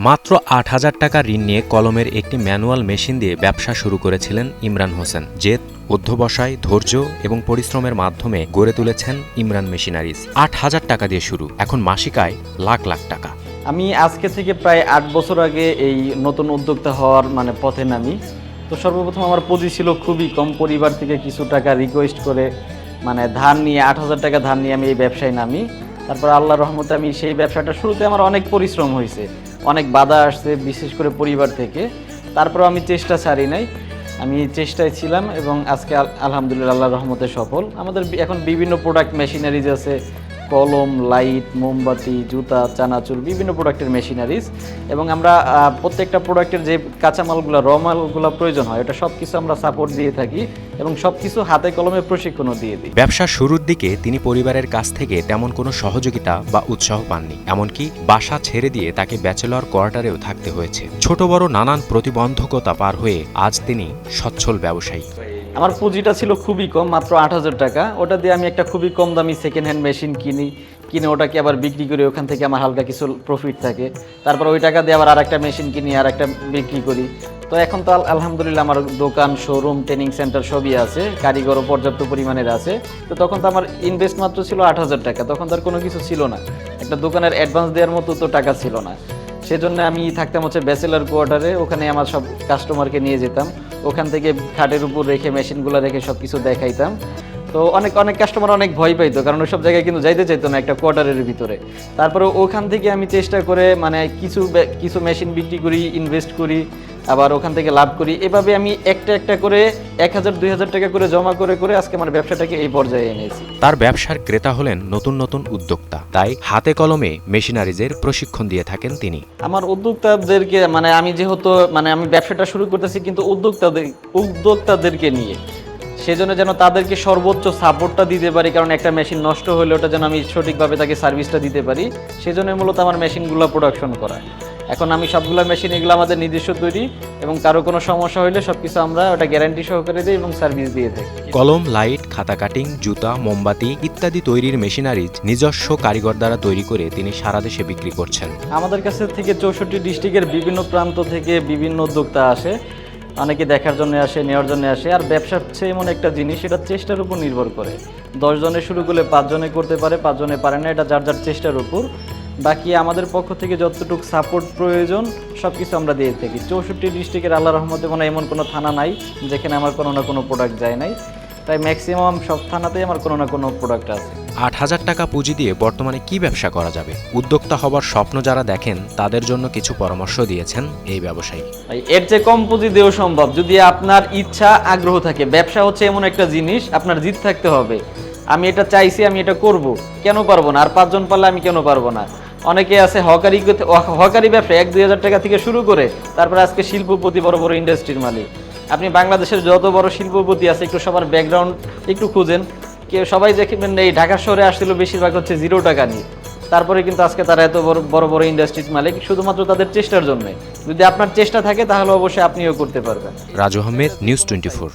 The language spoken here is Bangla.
মাত্র ৮,০০০ টাকা ঋণ নিয়ে কলমের একটি ম্যানুয়াল মেশিন দিয়ে ব্যবসা শুরু করেছিলেন ইমরান হোসেন। জেদ, অধ্যবসায়, ধৈর্য এবং পরিশ্রমের মাধ্যমে গড়ে তুলেছেন ইমরান মেশিনারিজ। ৮,০০০ টাকা দিয়ে শুরু, এখন মাসিক আয় লাখ লাখ টাকা। আমি আজকে থেকে প্রায় ৮ বছর আগে এই নতুন উদ্যোক্তা হওয়ার পথে নামি। তো সর্বপ্রথম আমার পুঁজি ছিল খুবই কম, পরিবার থেকে কিছু টাকা রিকোয়েস্ট করে ধার নিয়ে ৮,০০০ টাকা ধার নিয়ে আমি এই ব্যবসায় নামি। তারপর আল্লাহর রহমতে আমি সেই ব্যবসাটা শুরুতে আমার অনেক পরিশ্রম হয়েছে, অনেক বাধা আসছে, বিশেষ করে পরিবার থেকে। তারপরেও আমি চেষ্টা ছাড়ি নাই, আমি চেষ্টায় ছিলাম এবং আজকে আলহামদুলিল্লাহ আল্লাহর রহমতে সফল। আমাদের এখন বিভিন্ন প্রোডাক্ট মেশিনারিজ আছে, কলম, লাইট, মোমবাতি, জুতা, চানাচুর, বিভিন্ন প্রোডাক্টের মেশিনারিজ। এবং আমরা প্রত্যেকটা প্রোডাক্টের যে কাঁচামালগুলো, র মালগুলো প্রয়োজন হয়, এটা সব কিছু আমরা সাপোর্ট দিয়ে থাকি এবং সব কিছু হাতে কলমে প্রশিক্ষণও দিয়ে দিই। ব্যবসার শুরুর দিকে তিনি পরিবারের কাছ থেকে তেমন কোনো সহযোগিতা বা উৎসাহ পাননি, এমনকি বাসা ছেড়ে দিয়ে তাকে ব্যাচেলর কোয়ার্টারেও থাকতে হয়েছে। ছোট বড় নানান প্রতিবন্ধকতা পার হয়ে আজ তিনি সচ্ছল ব্যবসায়ী। আমার পুঁজিটা ছিল খুবই কম, মাত্র ৮,০০০ টাকা। ওটা দিয়ে আমি একটা খুবই কম দামি সেকেন্ড হ্যান্ড মেশিন কিনে ওটাকে আবার বিক্রি করি, ওখান থেকে আমার হালকা কিছু প্রফিট থাকে। তারপর ওই টাকা দিয়ে আবার আরেকটা মেশিন কিনি, আরেকটা বিক্রি করি। তো এখন তো আলহামদুলিল্লাহ আমার দোকান, শোরুম, ট্রেনিং সেন্টার সবই আছে, কারিগরও পর্যাপ্ত পরিমাণের আছে। তো তখন তো আমার ইনভেস্ট মাত্র ছিল ৮,০০০ টাকা, তখন তার কোনো কিছু ছিল না, একটা দোকানের অ্যাডভান্স দেওয়ার মতো তো টাকা ছিল না। সেজন্য আমি থাকতাম ব্যাচেলার কোয়ার্টারে, ওখানে আমার সব কাস্টমারকে নিয়ে যেতাম, ওখান থেকে খাটের উপর রেখে মেশিনগুলো রেখে সব কিছু দেখাইতাম। তো অনেক কাস্টমার অনেক ভয় পাইতো, কারণ ওইসব জায়গায় কিন্তু যাইতে চাইতো না একটা কোয়ার্টারের ভিতরে। তারপরে ওখান থেকে আমি চেষ্টা করে কিছু মেশিন বিক্রি করি, ইনভেস্ট করি, আবার ওখান থেকে লাভ করি। এভাবে আমি একটা করে ১,০০০-২,০০০ টাকা করে জমা করে আজকে আমার ব্যবসাটাকে এই পর্যায়ে এনেছি। তার ব্যবসার ক্রেতা হলেন নতুন নতুন উদ্যোক্তা, তাই হাতে কলমে মেশিনারিজের প্রশিক্ষণ দিয়ে থাকেন তিনি। আমার উদ্যোক্তাদেরকে আমি যেহেতু আমি ব্যবসাটা শুরু করতেছি কিন্তু উদ্যোক্তাদেরকে নিয়ে, সেজন্য যেন তাদেরকে সর্বোচ্চ সাপোর্টটা দিতে পারি, কারণ একটা মেশিন নষ্ট হলে ওটা যেন আমি সঠিকভাবে তাকে সার্ভিসটা দিতে পারি। সেজন্য মূলত আমার মেশিনগুলো প্রোডাকশন করা। এখন আমি সবগুলো মেশিন এগুলো আমাদের নিজস্ব তৈরি, এবং কারো কোনো সমস্যা হলে সবকিছু আমরা ওটা গ্যারান্টি সহকারে দিই এবং সার্ভিস দিয়ে থাকি। কলম, লাইট, খাতা কাটিং, জুতা, মোমবাতি ইত্যাদি তৈরির মেশিনারিজ নিজস্ব কারিগর দ্বারা তৈরি করে তিনি সারা দেশে বিক্রি করছেন। আমাদের কাছে থেকে 64 ডিস্ট্রিক্টের বিভিন্ন প্রান্ত থেকে বিভিন্ন উদ্যোক্তা আসে, অনেকে দেখার জন্য আসে, নেওয়ার জন্য আসে। আর ব্যবসা হচ্ছে এমন একটা জিনিস, এটা চেষ্টার উপর নির্ভর করে। 10 জনে শুরু করলে 5 জনে করতে পারে, 5 জনে পারে না, এটা যার যার চেষ্টার উপর। বাকি আমাদের পক্ষ থেকে যতটুকু সাপোর্ট প্রয়োজন সব কিছু আমরা দিয়ে থাকি। 64 ডিস্ট্রিক্টের আল্লাহর রহমতে এমন কোনো থানা নাই যেখানে আমার কোনো না কোনো প্রোডাক্ট যায় নাই। তাই ম্যাক্সিমাম সব থানাতেই আমার কোনো না কোনো প্রোডাক্ট আছে। ৮,০০০ টাকা পুঁজি দিয়ে বর্তমানে কি ব্যবসা করা যাবে? উদ্যোক্তা হবার স্বপ্ন যারা দেখেন তাদের জন্য কিছু পরামর্শ দিয়েছেন এই ব্যবসায়ী। এর চেয়ে কম পুঁজি দিয়েও সম্ভব, যদি আপনার ইচ্ছা, আগ্রহ থাকে। ব্যবসা হচ্ছে এমন একটা জিনিস, আপনার জিদ থাকতে হবে। আমি এটা চাইছি, আমি এটা করব, কেন পারবো না? আর 5 জন পারলে আমি কেন পারবো না? অনেকে আছে হকারি ব্যবসা 1-2 হাজার টাকা থেকে শুরু করে তারপর আজকে শিল্পপতি, বড় বড় ইন্ডাস্ট্রির মালিক। আপনি বাংলাদেশের যত বড় শিল্পপতি আছে, একটু সবার ব্যাকগ্রাউন্ড একটু খুঁজেন, সবাই দেখবেন এই ঢাকা শহরে আসছিল বেশিরভাগ হচ্ছে 0 টাকা নিয়ে। তারপরে কিন্তু আজকে তারা এত বড় বড় ইন্ডাস্ট্রির মালিক, শুধুমাত্র তাদের চেষ্টার জন্য। যদি আপনার চেষ্টা থাকে তাহলে অবশ্যই আপনিও করতে পারবেন। রাজু আহমেদ, নিউজ 24।